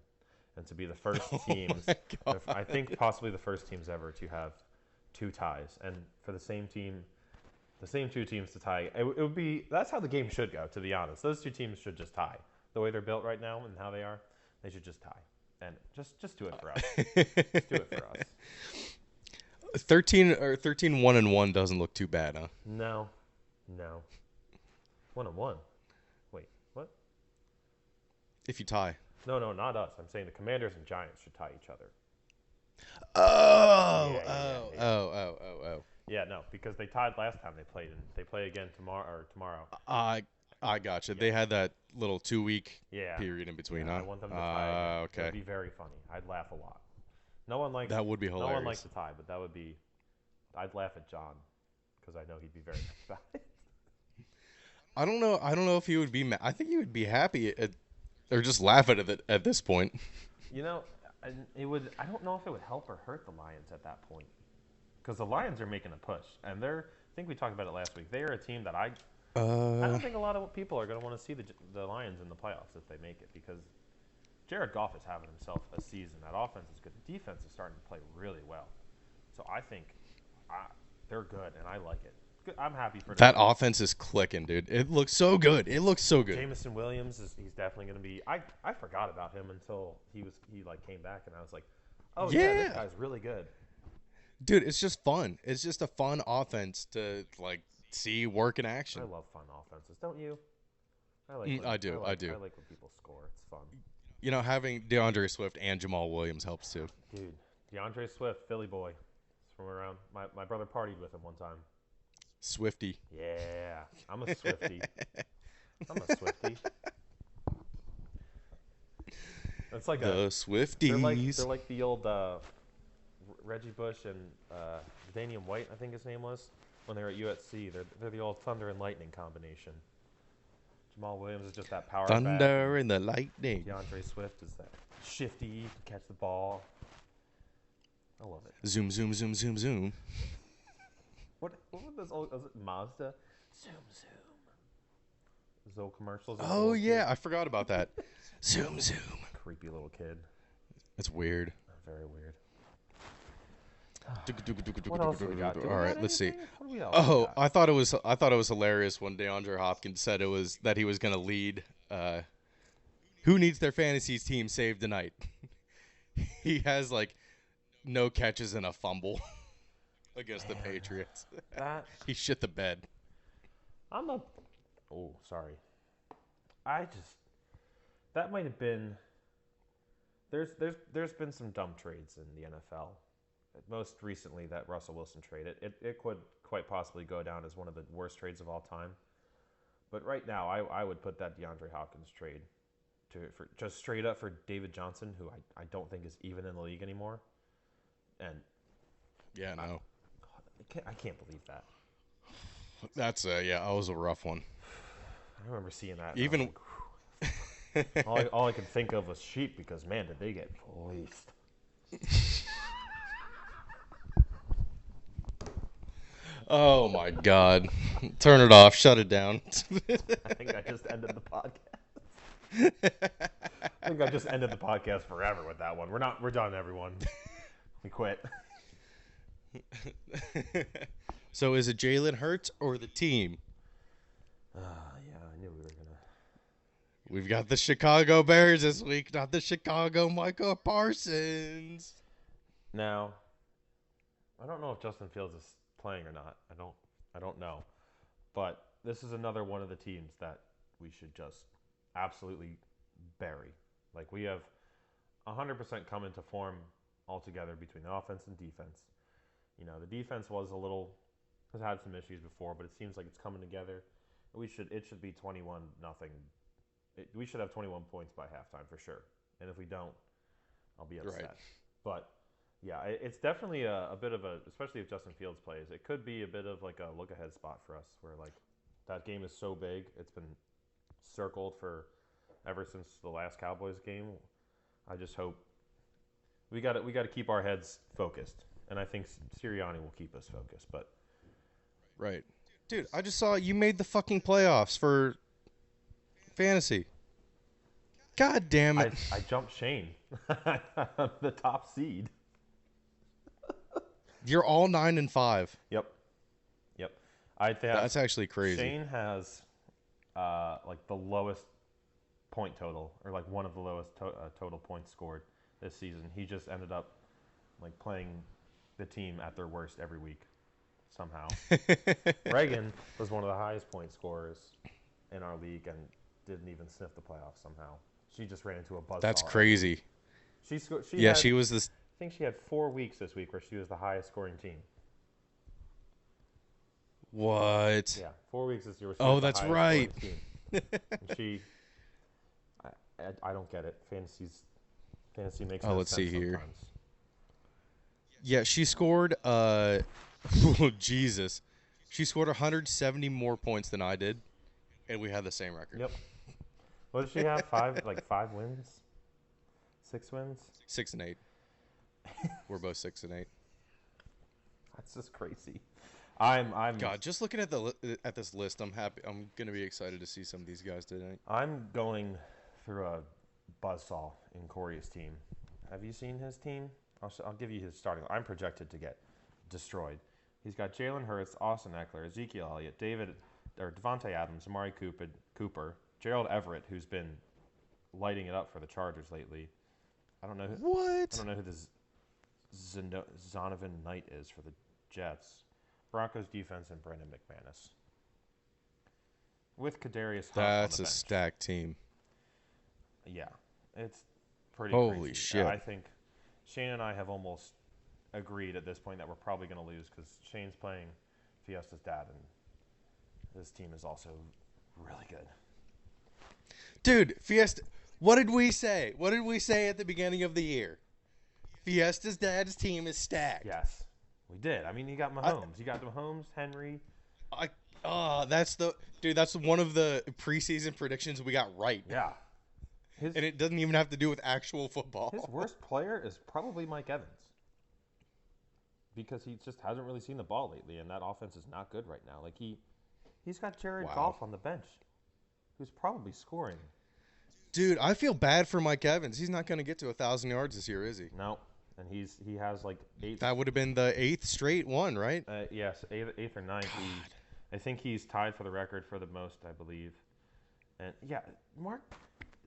And to be the first teams, I think possibly the first teams ever to have 2 ties. And for the same team The same two teams to tie. It would be. That's how the game should go. To be honest, those two teams should just tie. The way they're built right now and how they are, they should just tie. And just do it for us. Just do it for us. 13-1-1 doesn't look too bad, huh? No. 1-1. Wait, what? If you tie. No, not us. I'm saying the Commanders and Giants should tie each other. Oh. Yeah, no, because they tied last time they played, and they play again tomorrow. I gotcha. Yeah. They had that little 2-week period in between, huh? I want them to tie. Okay. It would be very funny. I'd laugh a lot. No one likes that would be hilarious. No one likes to tie, but that would be. I'd laugh at John because I know he'd be very nice about it. I don't know if he would be. I think he would be happy or just laugh at it at this point. You know, it would. I don't know if it would help or hurt the Lions at that point, because the Lions are making a push, and they're. I think we talked about it last week. They are a team that I don't think a lot of people are going to want to see the Lions in the playoffs if they make it, because Jared Goff is having himself a season. That offense is good. The defense is starting to play really well. So I think they're good, and I like it. I'm happy for that offense is clicking, dude. It looks so good. Jameson Williams he's definitely going to be. I forgot about him until he came back, and I was like, oh yeah, this guy's really good. Dude, it's just fun. It's just a fun offense to see work in action. I love fun offenses, don't you? I do. I like when people score. It's fun. You know, having DeAndre Swift and Jamal Williams helps too. Dude, DeAndre Swift, Philly boy. It's from around. My brother partied with him one time. Swifty. Yeah, I'm a Swifty. It's like the Swifties. They're like the old Reggie Bush and Daniel White, I think his name was, when they were at USC. They're the old thunder and lightning combination. Jamal Williams is just that power. Thunder and the lightning. DeAndre Swift is that shifty, catch the ball. I love it. Zoom, zoom, zoom, zoom, zoom. What was this old? Was it Mazda? Zoom, zoom. Those old commercials. Oh yeah, I forgot about that. Zoom, zoom. Creepy little kid. It's weird. Very weird. What else we got? All right, let's see. Oh, I thought it was hilarious when DeAndre Hopkins said that he was going to lead. Who needs their fantasy team saved tonight? He has no catches and a fumble against the Patriots. He shit the bed. Sorry. That might have been. There's been some dumb trades in the NFL. Most recently, that Russell Wilson trade. It could quite possibly go down as one of the worst trades of all time. But right now, I would put that DeAndre Hopkins trade for just straight up for David Johnson, who I don't think is even in the league anymore. And yeah, no, I can't believe that. That's that was a rough one. I remember seeing that. Even all I could think of was sheep, because man, did they get fleeced. Oh my God! Turn it off. Shut it down. I think I just ended the podcast. Forever with that one. We're done, everyone. We quit. So is it Jalen Hurts or the team? Yeah, I knew we were gonna. We've got the Chicago Bears this week, not the Chicago Micah Parsons. Now, I don't know if Justin Fields is playing or not. I don't know. But this is another one of the teams that we should just absolutely bury. We have 100% come into form altogether between the offense and defense. You know, the defense has had some issues before, but it seems like it's coming together. It should be 21-0. We should have 21 points by halftime for sure. And if we don't, I'll be upset. Right. But yeah, it's definitely a bit of especially if Justin Fields plays, it could be a bit of a look-ahead spot for us, where that game is so big, it's been circled ever since the last Cowboys game. I just hope we got to keep our heads focused, and I think Sirianni will keep us focused. But right, dude, I just saw you made the fucking playoffs for fantasy. God damn it! I jumped Shane, the top seed. You're all 9-5. Yep. I think That's actually crazy. Shane has like the lowest point total, or like one of the lowest total points scored this season. He just ended up like playing the team at their worst every week somehow. Reagan was one of the highest point scorers in our league and didn't even sniff the playoffs somehow. She just ran into a buzzsaw. That's crazy. She was this. I think she had 4 weeks this week where she was the highest scoring team. What? Yeah, 4 weeks this year. Where she Oh, was the that's highest right. scoring team. And I don't get it. Fantasy makes no Let's sense see here. sometimes. Yeah, she scored. Oh, Jesus, she scored 170 more points than I did, and we had the same record. Yep. What did she have? 5 wins? 6 wins? 6 and 8. We're both 6 and 8. That's just crazy. I'm God, just looking at at this list, I'm happy. I'm gonna be excited to see some of these guys tonight. I'm going through a buzzsaw in Corey's team. Have you seen his team? I'll give you his starting. I'm projected to get destroyed. He's got Jalen Hurts, Austin Eckler, Ezekiel Elliott, Devontae Adams, Amari Cooper, Gerald Everett, who's been lighting it up for the Chargers lately. I don't know who this Zonovan Knight is for the Jets. Broncos defense and Brandon McManus. With Kadarius Hunt That's on the a bench. stacked team. Yeah, it's pretty Holy crazy. shit. I think Shane and I have almost agreed at this point that we're probably going to lose because Shane's playing Fiesta's dad, and this team is also really good. Dude, Fiesta, what did we say? What did we say at the beginning of the year? Fiesta's dad's team is stacked. Yes, we did. I mean, you got Mahomes. You got Mahomes, Henry. That's one of the preseason predictions we got right. Yeah. And it doesn't even have to do with actual football. His worst player is probably Mike Evans. Because he just hasn't really seen the ball lately, and that offense is not good right now. Like he's got Jared Goff on the bench, who's probably scoring. Dude, I feel bad for Mike Evans. He's not going to get to 1,000 yards this year, is he? No, and he has like 8. That would have been the 8th straight one, right? Yes, 8th or 9th. I think he's tied for the record for the most, I believe. And yeah, Mark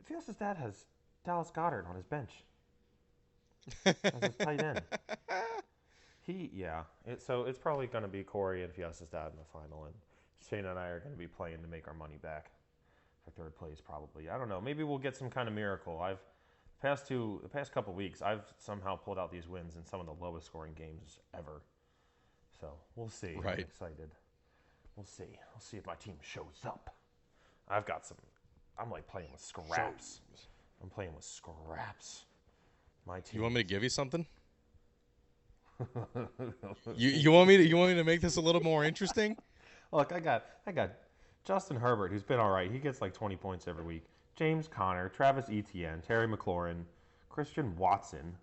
Fiesta's dad has Dallas Goedert on his bench as his tight end. So it's probably going to be Corey and Fiesta's dad in the final, and Shane and I are going to be playing to make our money back for third place probably. I don't know. Maybe we'll get some kind of miracle. The past couple weeks, I've somehow pulled out these wins in some of the lowest scoring games ever. So we'll see. Right. I'm excited. We'll see. I'll see if my team shows up. I'm like playing with scraps. I'm playing with scraps. My team. You want me to give you something? you want me to make this a little more interesting? Look, I got Justin Herbert, who's been all right. He gets like 20 points every week. James Conner, Travis Etienne, Terry McLaurin, Christian Watson,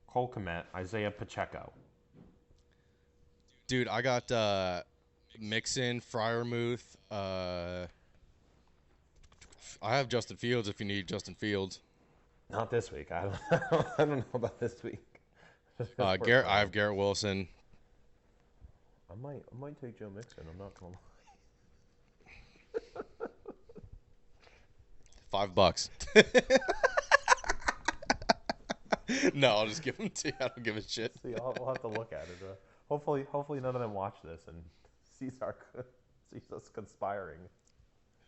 Cole Kmet, Isaiah Pacheco. Dude, I got Mixon, Freiermuth. I have Justin Fields if you need Justin Fields. Not this week. I don't know about this week. I have Garrett Wilson. I might take Joe Mixon. I'm not gonna lie. $5. No, I'll just give them to you. I don't give a shit. See, we'll have to look at it. Hopefully none of them watch this and sees us conspiring.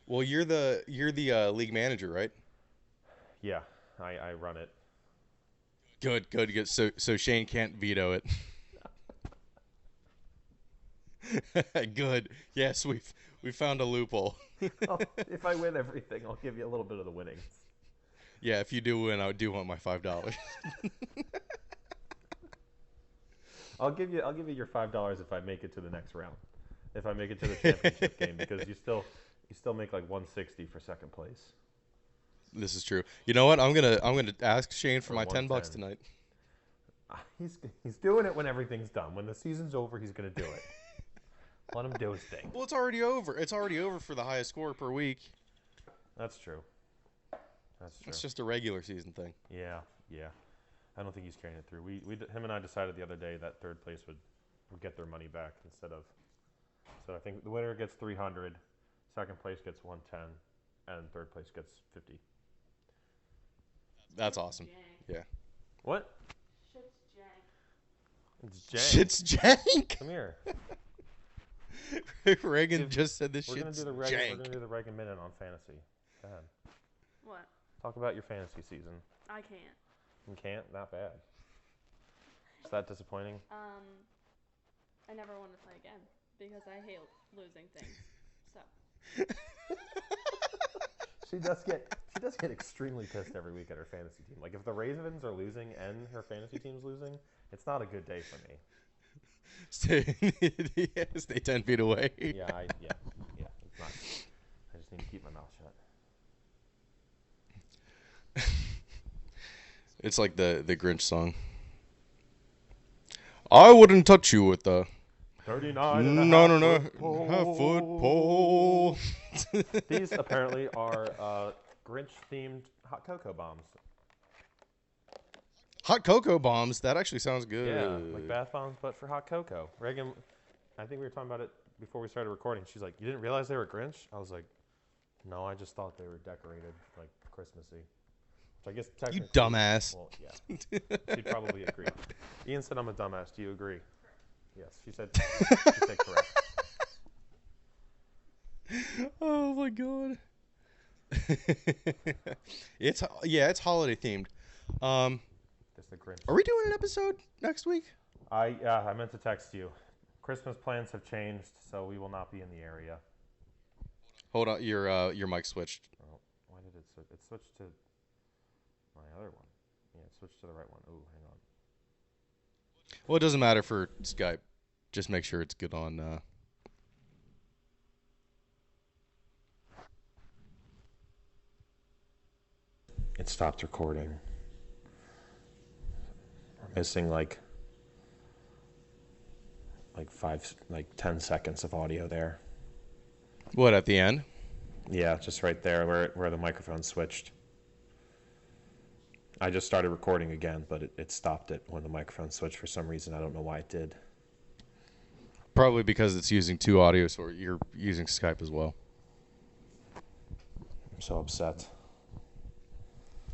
Well, you're the league manager, right? Yeah, I run it. Good. So Shane can't veto it. Good. Yes, we found a loophole. If I win everything, I'll give you a little bit of the winnings. Yeah, if you do win, I do want my $5. I'll give you your $5 if I make it to the next round. If I make it to the championship game, because you still make like $160 for second place. This is true. You know what? I'm gonna ask Shane for my $10 tonight. He's doing it when everything's done. When the season's over, he's gonna do it. Let him do his thing. Well, it's already over. It's already over for the highest score per week. That's true. It's just a regular season thing. Yeah. I don't think he's carrying it through. Him and I decided the other day that third place would get their money back instead of So I think the winner gets 300, second place gets 110, and third place gets 50. That's awesome. Yeah. What? Shit's jank. It's jank. Shit's jank. Come here. Reagan just said this We're gonna shit's do the Reagan. We're jank. gonna do the Reagan minute on fantasy. Go ahead. What? Talk about your fantasy season. I can't. You can't? Not bad. Is that disappointing? I never want to play again because I hate losing things. So. She does get extremely pissed every week at her fantasy team. Like if the Ravens are losing and her fantasy team's losing, it's not a good day for me. Stay 10 feet away. Yeah, it's not. I just need to keep my mouth shut. It's like the Grinch song. I wouldn't touch you with the 39 half foot pole. These apparently are Grinch-themed hot cocoa bombs. Hot cocoa bombs. That actually sounds good. Yeah, like bath bombs, but for hot cocoa. Reagan, I think we were talking about it before we started recording. She's like, "You didn't realize they were Grinch?" I was like, "No, I just thought they were decorated like Christmassy." Which I guess You technically, dumbass. well, yeah, she'd probably agree. Ian said I'm a dumbass. Do you agree? Yes, she said correct. Oh my god. It's holiday themed. Just the Grinch. Are we doing an episode next week? I meant to text you. Christmas plans have changed, so we will not be in the area. Hold on, your mic switched. Oh, why did it switch? It switched to my other one. Yeah, it switched to the right one. Oh, hang on. Well, it doesn't matter for Skype. Just make sure it's good on. It stopped recording. We're missing like 10 seconds of audio there. What, at the end? Yeah, just right there where the microphone switched. I just started recording again, but it stopped it when the microphone switched for some reason. I don't know why it did. Probably because it's using two audios, or you're using Skype as well. I'm so upset.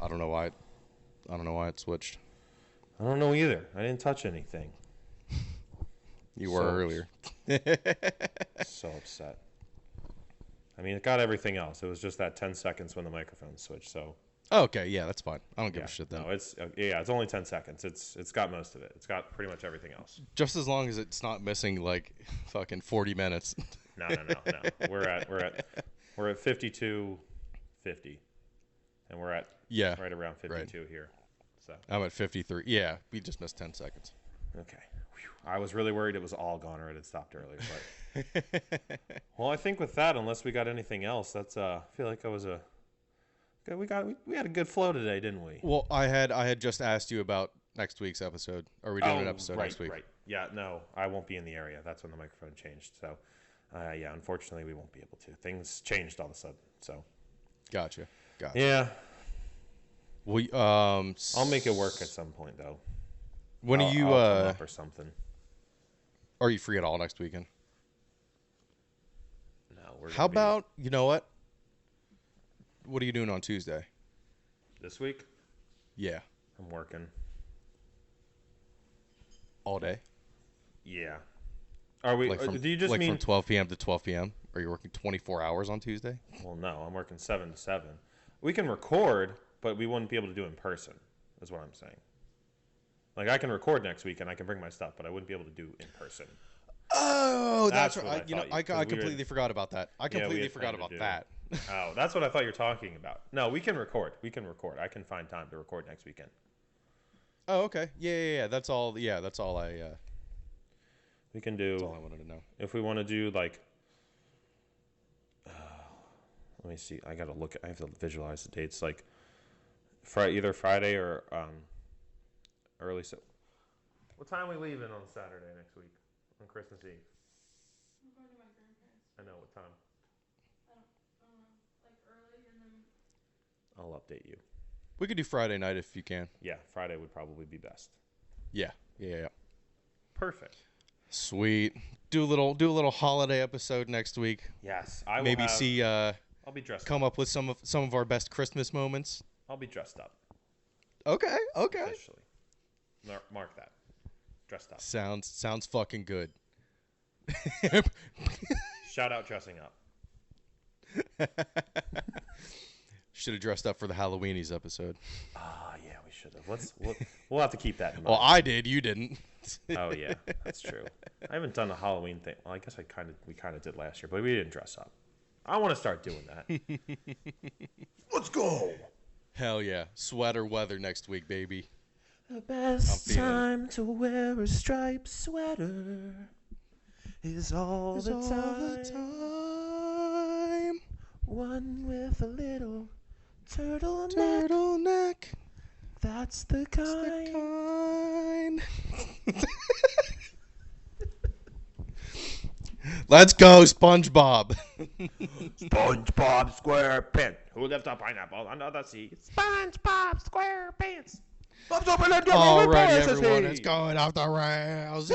I don't know why it switched. I don't know either. I didn't touch anything. You were earlier. So upset. I mean, it got everything else. It was just that 10 seconds when the microphone switched. So. Oh, okay, yeah, that's fine. I don't give a shit then. No, it's only 10 seconds. It's got most of it. It's got pretty much everything else. Just as long as it's not missing like fucking 40 minutes. No. We're at 52:50, and we're at right around 52 here. So I'm at 53. Yeah, we just missed 10 seconds. Okay. Whew. I was really worried it was all gone or it had stopped earlier. But well, I think with that, unless we got anything else, that's I feel like I was a. We had a good flow today, didn't we? Well, I had just asked you about next week's episode. Are we doing an episode next week? Right. Yeah, no, I won't be in the area. That's when the microphone changed. So, yeah, unfortunately, we won't be able to. Things changed all of a sudden. So. Gotcha. Yeah. We I'll make it work at some point, though. When are you I'll come up or something? Are you free at all next weekend? No, How about, you know what? What are you doing on Tuesday? This week? Yeah. I'm working. All day? Yeah. Are we? Do you just mean from 12 p.m. to 12 p.m.? Are you working 24 hours on Tuesday? Well, no, I'm working 7 to 7. We can record, but we wouldn't be able to do it in person, is what I'm saying. Like, I can record next week and I can bring my stuff, but I wouldn't be able to do in person. Oh, that's what right. I completely forgot about that. I completely forgot about that. Oh, that's what I thought you were talking about. No, we can record. I can find time to record next weekend. Oh, okay. Yeah. That's all. Yeah, that's all I. We can do. That's all I wanted to know. If we want to do like. Let me see. I gotta look. I have to visualize the dates. Like, either Friday or early. So, what time are we leaving on Saturday next week? On Christmas Eve. I'm going to my grandparents. I know what time. I don't know. Like early and then. I'll update you. We could do Friday night if you can. Yeah, Friday would probably be best. Yeah. Perfect. Sweet. Do a little holiday episode next week. Yes, I will. Maybe see. I'll be dressed. Come up with some of our best Christmas moments. I'll be dressed up. Okay. Officially. Mark that. Dressed up. Sounds fucking good. Shout out dressing up. Should have dressed up for the Halloweenies episode. Ah, yeah, we should have. We'll have to keep that in mind. Well, I did. You didn't. Oh yeah, that's true. I haven't done a Halloween thing. Well, I guess we kind of did last year, but we didn't dress up. I want to start doing that. Let's go. Hell yeah, sweater weather next week, baby. The best time to wear a striped sweater is all the time. One with a little turtleneck. That's the kind. Let's go, SpongeBob. SpongeBob SquarePants. Who left a pineapple under the sea? SpongeBob SquarePants. Alrighty, everyone, it's going off the rails.